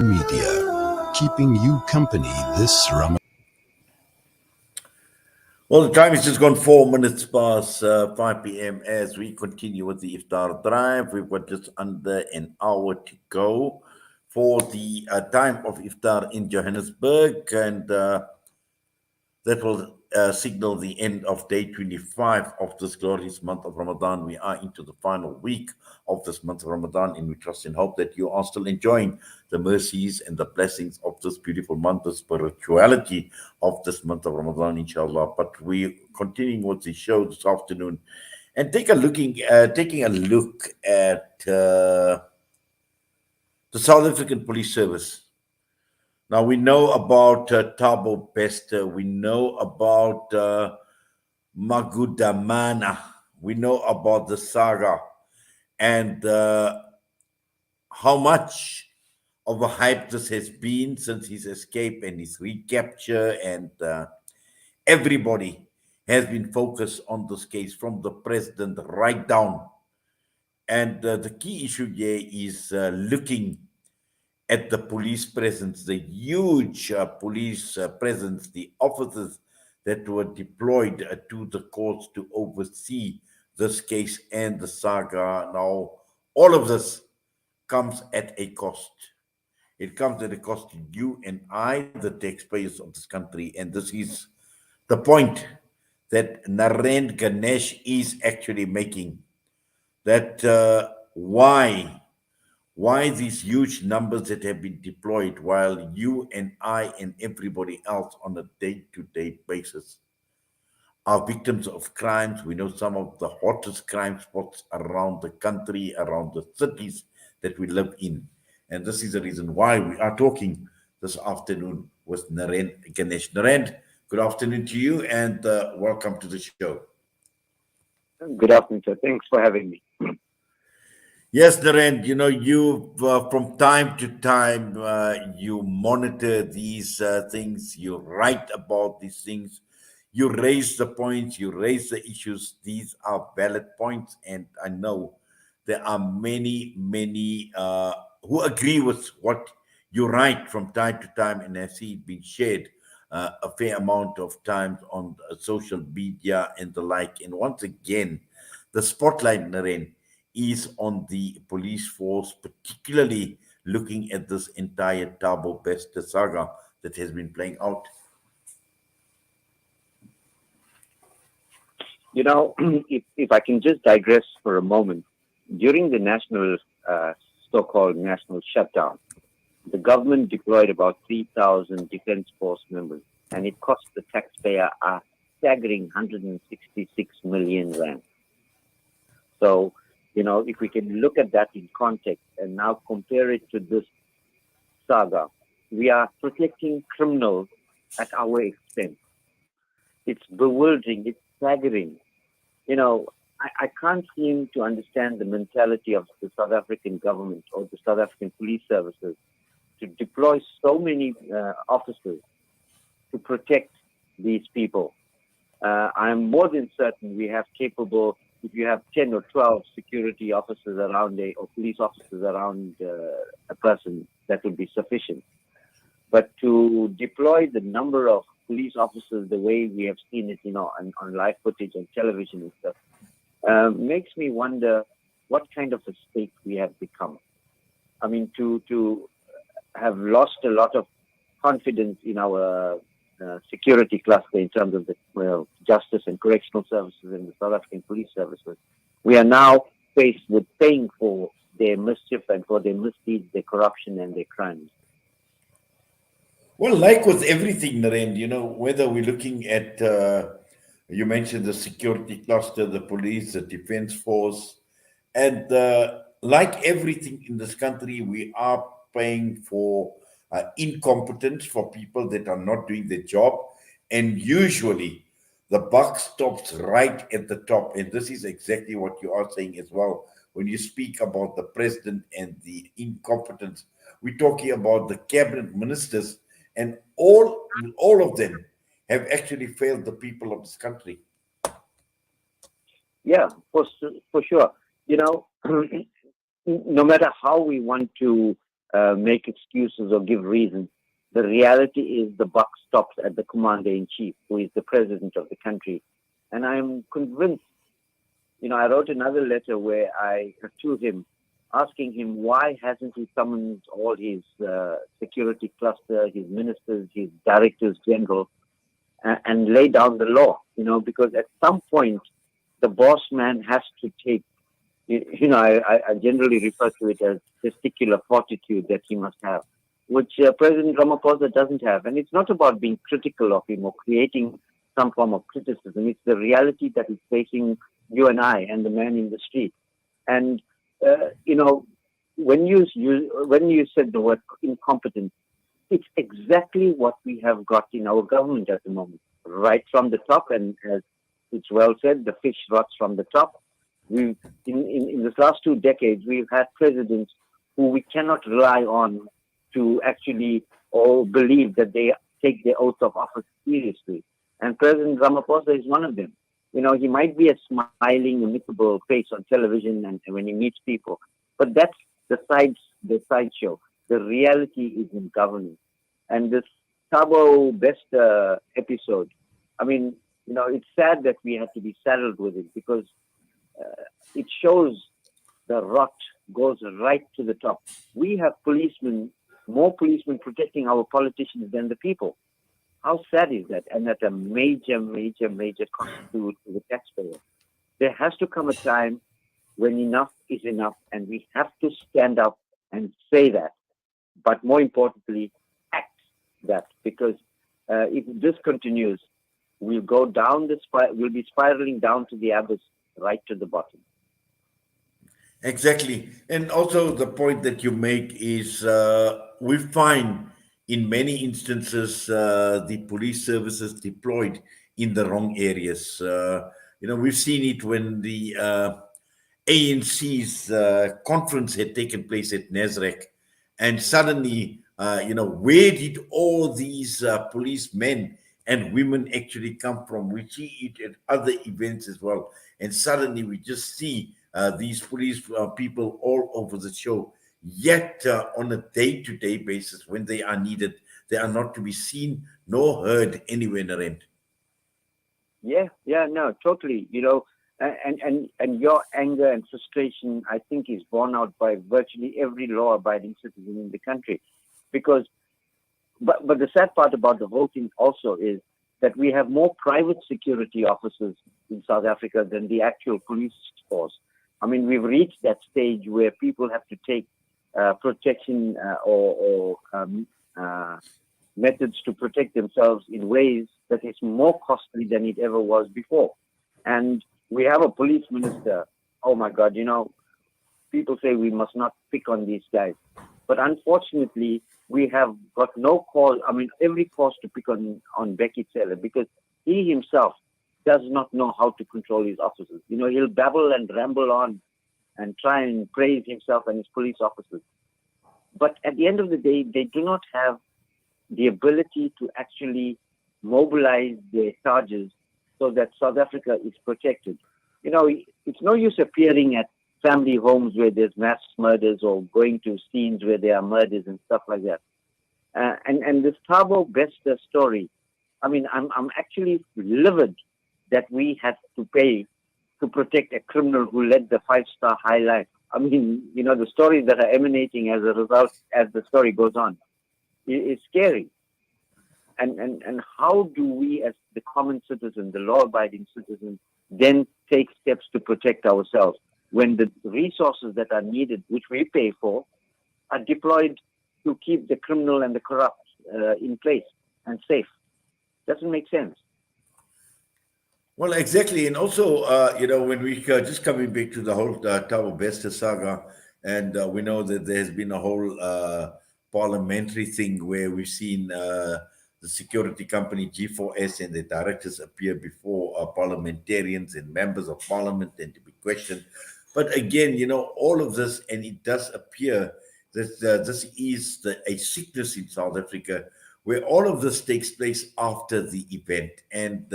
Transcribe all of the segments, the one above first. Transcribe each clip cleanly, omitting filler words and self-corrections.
Media, keeping you company this Ramadan. Well, the time has just gone 4 minutes past 5 p.m. as we continue with the Iftar drive. We've got just under an hour to go for the time of Iftar in Johannesburg, and that will signal the end of day 25 of this glorious month of Ramadan. We are into the final week of this month of Ramadan, and we trust and hope that you are still enjoying the mercies and the blessings of this beautiful month, the spirituality of this month of Ramadan, inshallah. But we're continuing with the show this afternoon and taking a look at the South African Police Service. Now we know about Thabo Bester, we know about Magudamana, we know about the saga, and how much of a hype this has been since his escape and his recapture, and everybody has been focused on this case from the president right down. And the key issue here is looking at the police presence, the huge police presence, the officers that were deployed to the courts to oversee this case and the saga. Now, all of this comes at a cost. It comes at a cost to you and I, the taxpayers of this country. And this is the point that Narendh Ganesh is actually making, that why these huge numbers that have been deployed while you and I and everybody else on a day-to-day basis are victims of crimes. We know some of the hottest crime spots around the country, around the cities that we live in. And this is the reason why we are talking this afternoon with Narendh Ganesh. Narendh, good afternoon to you, and welcome to the show. Good afternoon, sir. Thanks for having me. Yes, Narendra, you from time to time you monitor these things, you write about these things, you raise the points, you raise the issues. These are valid points, and I know there are many who agree with what you write from time to time, and I see it being shared a fair amount of times on social media and the like. And once again, the spotlight, Narendra, is on the police force, particularly looking at this entire Thabo Bester saga that has been playing out. If I can just digress for a moment, during the so-called national shutdown, the government deployed about 3,000 defense force members, and it cost the taxpayer a staggering 166 million rand. So, if we can look at that in context and now compare it to this saga, we are protecting criminals at our expense. It's bewildering, it's staggering. I can't seem to understand the mentality of the South African government or the South African police services to deploy so many officers to protect these people. I'm more than certain we have capable. If you have 10 or 12 security officers around or police officers around a person, that would be sufficient. But to deploy the number of police officers the way we have seen it, on live footage and television and stuff, makes me wonder what kind of a state we have become. I mean, to have lost a lot of confidence in our security cluster in terms of the justice and correctional services and the South African police services. We are now faced with paying for their mischief and for their misdeeds, their corruption and their crimes. Well, like with everything, Narendra, whether we're looking at, you mentioned the security cluster, the police, the defense force, and like everything in this country, we are paying for incompetence, for people that are not doing their job. And usually the buck stops right at the top. And this is exactly what you are saying as well. When you speak about the president and the incompetence, we're talking about the cabinet ministers, and all of them have actually failed the people of this country. Yeah, for sure. No matter how we want to make excuses or give reasons. The reality is the buck stops at the commander in chief, who is the president of the country. And I'm convinced, I wrote another letter where to him, asking him why hasn't he summoned all his security cluster, his ministers, his directors general, and lay down the law, because at some point the boss man has to take, I generally refer to it as testicular fortitude that he must have, which President Ramaphosa doesn't have. And it's not about being critical of him or creating some form of criticism. It's the reality that is facing you and I and the man in the street. And, when you said the word incompetent, it's exactly what we have got in our government at the moment, right from the top. And as it's well said, the fish rots from the top. In the last 2 decades, we've had presidents who we cannot rely on to actually or believe that they take their oath of office seriously. And President Ramaphosa is one of them. He might be a smiling, amicable face on television and when he meets people, but that's the sideshow. The reality is in governance. And this Thabo Best episode, it's sad that we had to be saddled with it because it shows the rot goes right to the top. We have more policemen protecting our politicians than the people. How sad is that? And at a major, major, major cost to the taxpayer. There has to come a time when enough is enough, and we have to stand up and say that. But more importantly, act that, because if this continues, we'll go down we'll be spiraling down to the abyss, right to the bottom. Exactly. And also the point that you make is we find in many instances the police services deployed in the wrong areas. We've seen it when the ANC's conference had taken place at Nasrec, and suddenly, where did all these policemen and women actually come from? We see it at other events as well, and suddenly we just see these police people all over the show. Yet, on a day-to-day basis, when they are needed, they are not to be seen nor heard anywhere, Narendh. Yeah, no, totally. And your anger and frustration, I think, is borne out by virtually every law-abiding citizen in the country. Because, but the sad part about the whole thing also is that we have more private security officers in South Africa than the actual police force. We've reached that stage where people have to take protection or methods to protect themselves in ways that is more costly than it ever was before. And we have a police minister. Oh my God, people say we must not pick on these guys. But unfortunately, we have got no cause, every cause to pick on Becky Taylor, because he himself does not know how to control his officers. He'll babble and ramble on and try and praise himself and his police officers. But at the end of the day, they do not have the ability to actually mobilize their charges so that South Africa is protected. It's no use appearing at family homes where there's mass murders or going to scenes where there are murders and stuff like that. And this Thabo Best story, I'm actually livid that we had to pay to protect a criminal who led the 5-star high life. The stories that are emanating as a result as the story goes on is scary. And how do we, as the common citizen, the law-abiding citizen, then take steps to protect ourselves when the resources that are needed, which we pay for, are deployed to keep the criminal and the corrupt in place and safe? Doesn't make sense. Well, exactly. And also, when we just coming back to the whole Thabo Bester saga, and we know that there's been a whole parliamentary thing where we've seen the security company G4S and the directors appear before parliamentarians and members of parliament and to be questioned. But again, all of this, and it does appear that this is a sickness in South Africa, where all of this takes place after the event. And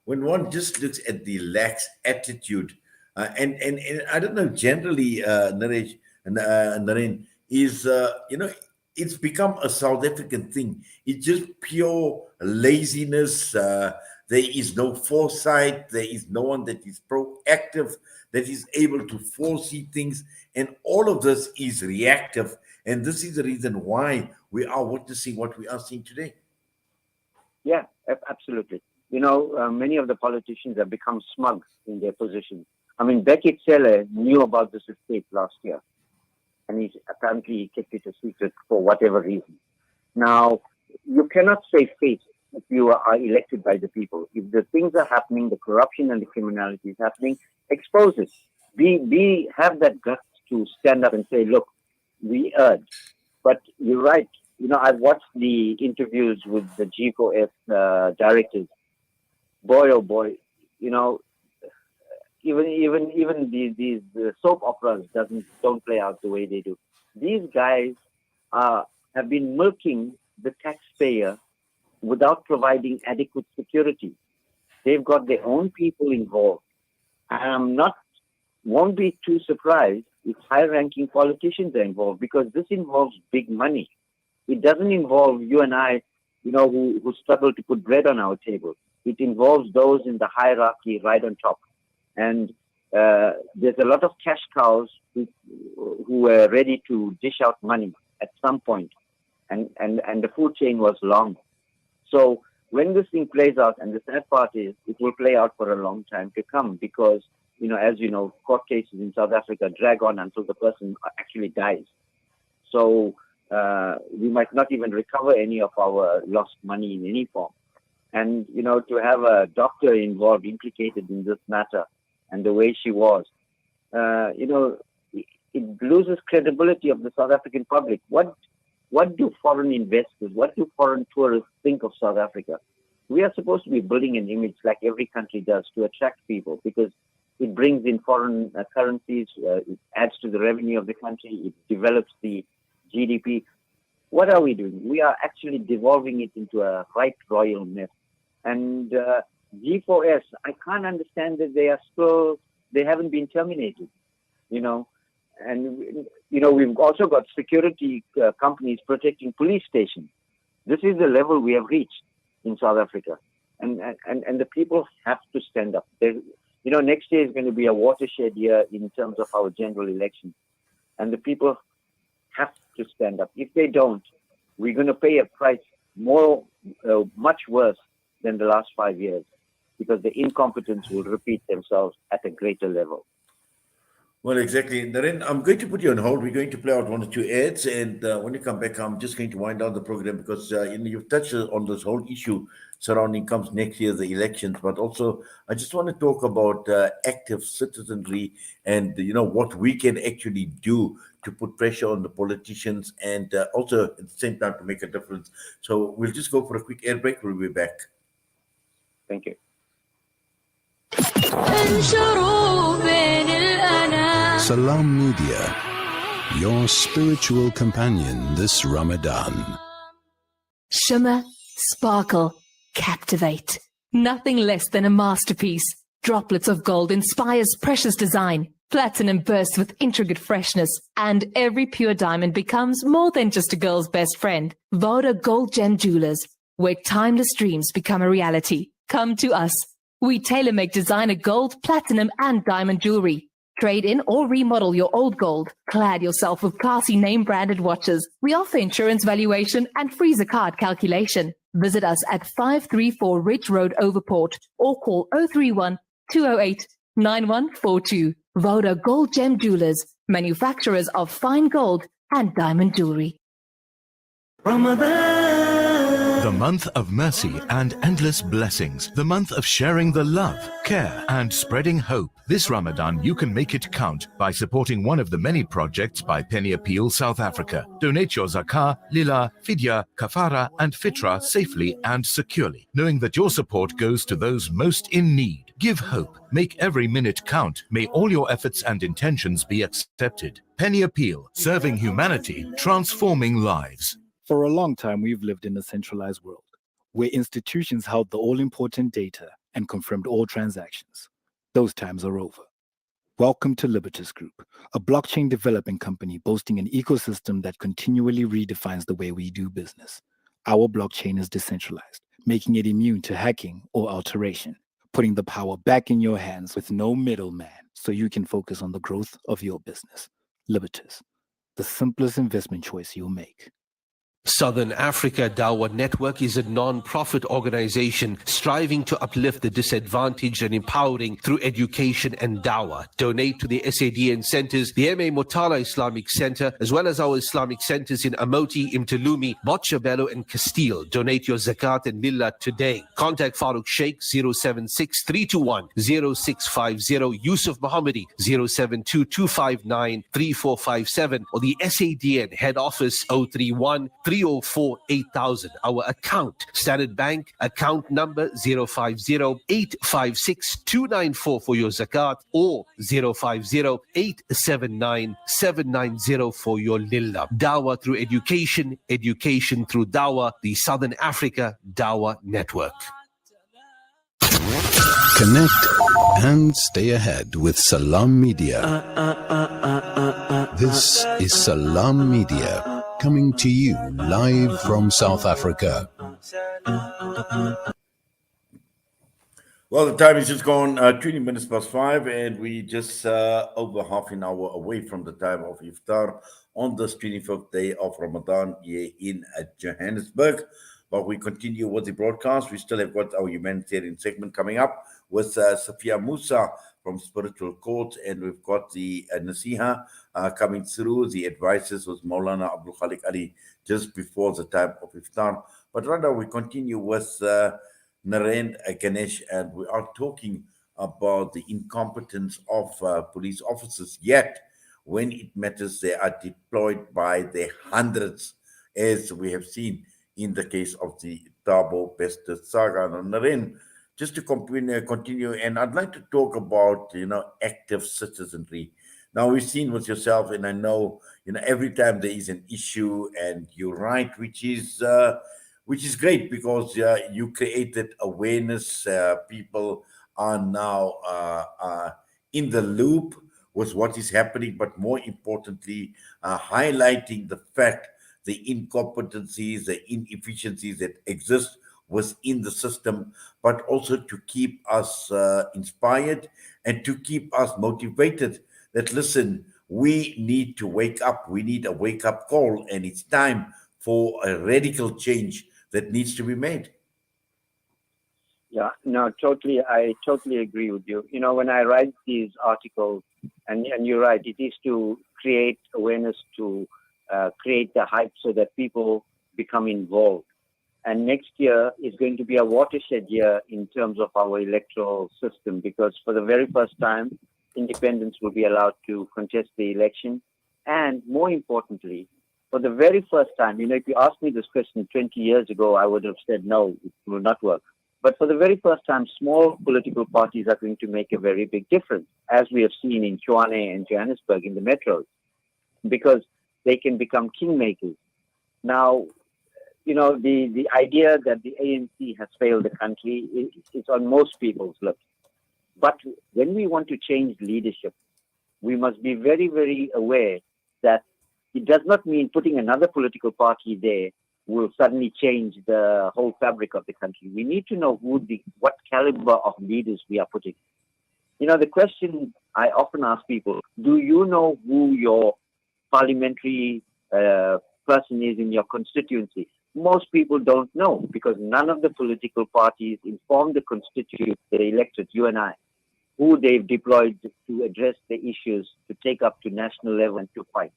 when one just looks at the lax attitude, and I don't know, generally, Narendh, is, it's become a South African thing. It's just pure laziness. There is no foresight. There is no one that is proactive, that is able to foresee things. And all of this is reactive. And this is the reason why we are witnessing what we are seeing today. Yeah, absolutely. Many of the politicians have become smug in their positions. I mean, Becky Cele knew about this estate last year, and he kept it a secret for whatever reason. Now, you cannot save face if you are elected by the people. If the things are happening, the corruption and the criminality is happening, expose it. Have that guts to stand up and say, look, we erred. But you're right. I've watched the interviews with the G4S directors. Boy, oh boy, even these soap operas don't play out the way they do. These guys have been milking the taxpayer without providing adequate security. They've got their own people involved. And won't be too surprised if high-ranking politicians are involved, because this involves big money. It doesn't involve you and I, who struggle to put bread on our table. It involves those in the hierarchy right on top. And there's a lot of cash cows who were ready to dish out money at some point. And the food chain was long. So when this thing plays out, and the sad part is it will play out for a long time to come, because, as you know, court cases in South Africa drag on until the person actually dies. So we might not even recover any of our lost money in any form. And, to have a doctor involved, implicated in this matter, and the way she was, it loses credibility of the South African public. What do foreign investors, what do foreign tourists think of South Africa? We are supposed to be building an image like every country does to attract people, because it brings in foreign currencies, it adds to the revenue of the country, it develops the GDP. What are we doing? We are actually devolving it into a right royal mess. And G4S, I can't understand that they haven't been terminated, And, we've also got security companies protecting police stations. This is the level we have reached in South Africa. And the people have to stand up. Next year is going to be a watershed year in terms of our general election. And the people have to stand up. If they don't, we're going to pay a price much worse than the last 5 years, because the incompetence will repeat themselves at a greater level. Well, exactly. Narendra, I'm going to put you on hold. We're going to play out 1 or 2 ads. And when you come back, I'm just going to wind down the program, because you've touched on this whole issue surrounding comes next year, the elections. But also, I just want to talk about active citizenry and, what we can actually do to put pressure on the politicians, and also at the same time to make a difference. So we'll just go for a quick air break. We'll be back. Thank you. Salam Media, your spiritual companion this Ramadan. Shimmer, sparkle, captivate. Nothing less than a masterpiece. Droplets of gold inspires precious design. Platinum bursts with intricate freshness, and every pure diamond becomes more than just a girl's best friend. Voda Gold Gem Jewelers, where timeless dreams become a reality. Come to us. We tailor-make designer gold, platinum, and diamond jewelry. Trade in or remodel your old gold. Clad yourself with classy name-branded watches. We offer insurance valuation and freezer card calculation. Visit us at 534 Ridge Road, Overport, or call 031 208 9142. Voda Gold Gem Jewelers, manufacturers of fine gold and diamond jewelry. The month of mercy and endless blessings. The month of sharing the love, care, and spreading hope. This Ramadan, you can make it count by supporting one of the many projects by Penny Appeal South Africa. Donate your zakah, lila, fidya, kafara, and fitra safely and securely, knowing that your support goes to those most in need. Give hope. Make every minute count. May all your efforts and intentions be accepted. Penny Appeal, serving humanity, transforming lives. For a long time, we've lived in a centralized world, where institutions held the all-important data and confirmed all transactions. Those times are over. Welcome to Libertas Group, a blockchain development company boasting an ecosystem that continually redefines the way we do business. Our blockchain is decentralized, making it immune to hacking or alteration, putting the power back in your hands with no middleman so you can focus on the growth of your business. Libertas, the simplest investment choice you'll make. Southern Africa Dawa Network is a non-profit organization striving to uplift the disadvantaged and empowering through education and Dawa. Donate to the SADN centers, the MA Motala Islamic Center, as well as our Islamic centers in Amoti, Imtalumi, Botshabelo and Castile. Donate your zakat and lillah today. Contact Farooq Sheikh 076 321 0650, Yusuf Mohammadi 072 259 3457, or the SADN head office 031 304 8000. Our account, Standard Bank, account number 050-856-294 for your zakat, or 050-879-790 for your lillah. Dawah through education, education through Dawah, the Southern Africa Dawah Network. Connect and stay ahead with Salam Media. This is Salam Media, coming to you live from South Africa. Well, the time is just gone 20 minutes past 5, and we just over half an hour away from the time of iftar on this 25th day of Ramadan here in Johannesburg. But we continue with the broadcast. We still have got our humanitarian segment coming up with Safia Musa from Spiritual Court, and we've got the Nasiha coming through. The advices was Maulana Abdul Khalik Ali just before the time of iftar. But rather, we continue with Narendh Ganesh, and we are talking about the incompetence of police officers. Yet, when it matters, they are deployed by the hundreds, as we have seen in the case of the Durban-based saga. Now, Narendh, just to continue, and I'd like to talk about, active citizenry. Now, we've seen with yourself, and I know, every time there is an issue, and you're right, which is great, because you created awareness. People are now in the loop with what is happening, but more importantly, highlighting the fact, the incompetencies, the inefficiencies that exist within the system, but also to keep us inspired and to keep us motivated that, listen, we need to wake up. We need a wake-up call, and it's time for a radical change that needs to be made. Yeah, no, totally. I totally agree with you. When I write these articles, and you're right, it is to create awareness, to create the hype so that people become involved. And next year is going to be a watershed year in terms of our electoral system, because for the very first time, independents will be allowed to contest the election. And more importantly, for the very first time, if you asked me this question 20 years ago, I would have said, no, it will not work. But for the very first time, small political parties are going to make a very big difference, as we have seen in Tshwane and Johannesburg in the metros, because they can become kingmakers. Now, the idea that the ANC has failed the country is on most people's lips. But when we want to change leadership, we must be very, very aware that it does not mean putting another political party there will suddenly change the whole fabric of the country. We need to know what caliber of leaders we are putting. The question I often ask people, do you know who your parliamentary person is in your constituency? Most people don't know, because none of the political parties inform the constituents, the electorate, you and I, who they've deployed to address the issues, to take up to national level and to fight.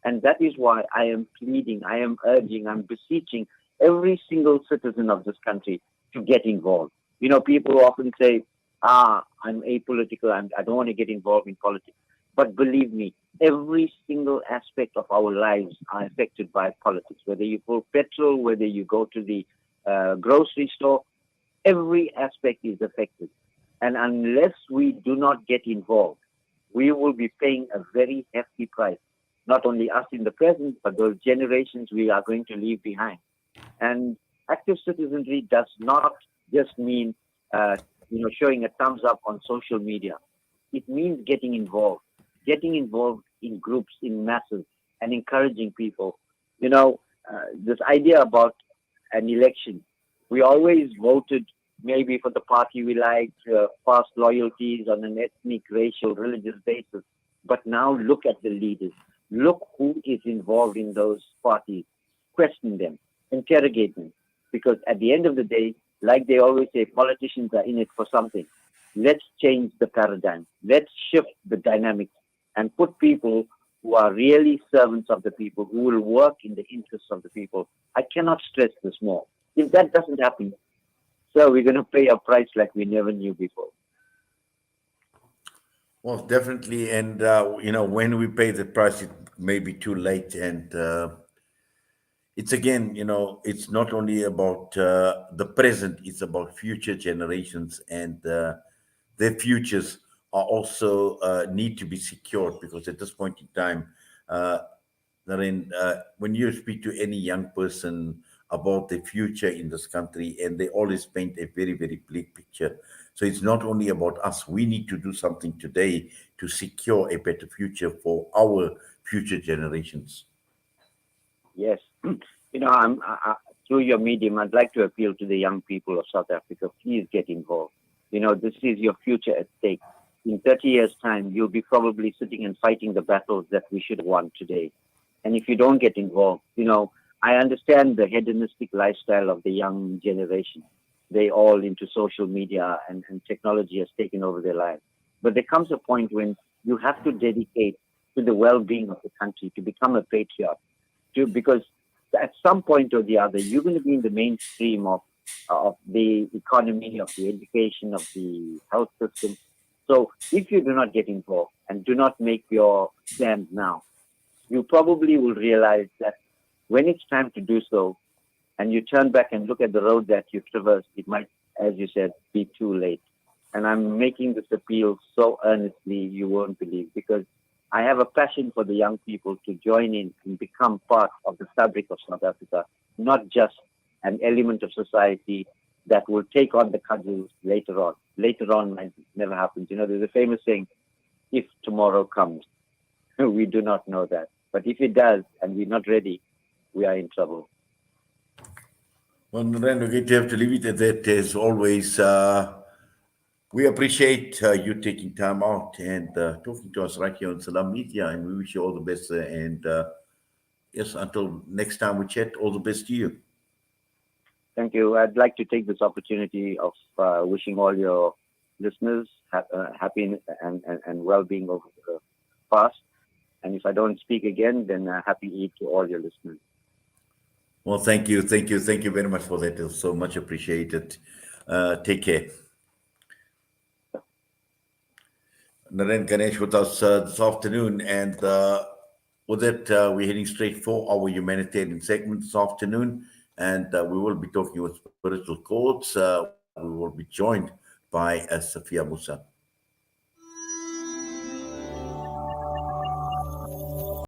And that is why I am pleading, I am urging, I'm beseeching every single citizen of this country to get involved. People often say, I'm apolitical, I don't want to get involved in politics. But believe me, every single aspect of our lives are affected by politics. Whether you pull petrol, whether you go to the grocery store, every aspect is affected. And unless we do not get involved, we will be paying a very hefty price. Not only us in the present, but those generations we are going to leave behind. And active citizenry does not just mean, showing a thumbs up on social media. it means getting involved in groups, in masses, and encouraging people. This idea about an election, we always voted maybe for the party we liked, past loyalties on an ethnic, racial, religious basis. But now look at the leaders. Look who is involved in those parties. Question them, interrogate them. Because at the end of the day, like they always say, politicians are in it for something. Let's change the paradigm. Let's shift the dynamics and put people who are really servants of the people, who will work in the interests of the people. I cannot stress this more. If that doesn't happen, so we're going to pay a price like we never knew before. Well, definitely. And, when we pay the price, it may be too late. And it's again, it's not only about the present, it's about future generations. And their futures are also need to be secured, because at this point in time, when you speak to any young person about the future in this country, and they always paint a very, very bleak picture. So it's not only about us. We need to do something today to secure a better future for our future generations. Yes. Through your medium, I'd like to appeal to the young people of South Africa. Please get involved. This is your future at stake. In 30 years' time, you'll be probably sitting and fighting the battles that we should have won today. And if you don't get involved, I understand the hedonistic lifestyle of the young generation. They all into social media, and technology has taken over their lives. But there comes a point when you have to dedicate to the well-being of the country, to become a patriot, because at some point or the other, you're going to be in the mainstream of the economy, of the education, of the health system. So if you do not get involved and do not make your stand now, you probably will realize that when it's time to do so, and you turn back and look at the road that you traversed, it might, as you said, be too late. And I'm making this appeal so earnestly, you won't believe, because I have a passion for the young people to join in and become part of the fabric of South Africa, not just an element of society that will take on the cudgels later on. Later on might never happens. There's a famous saying, if tomorrow comes. We do not know that. But if it does, and we're not ready, we are in trouble. Well, Narendra, we're going to have to leave it at that. As always, we appreciate you taking time out and talking to us right here on Salam Media, and we wish you all the best. And yes, until next time we chat, all the best to you. Thank you. I'd like to take this opportunity of wishing all your listeners happy and well-being over the past. And if I don't speak again, then happy Eid to all your listeners. Well, thank you very much for that. It's so much appreciated. Take care. Narendh Ganesh with us this afternoon, and with that, we're heading straight for our humanitarian segment this afternoon, and we will be talking with spiritual courts. We will be joined by Safia Musa.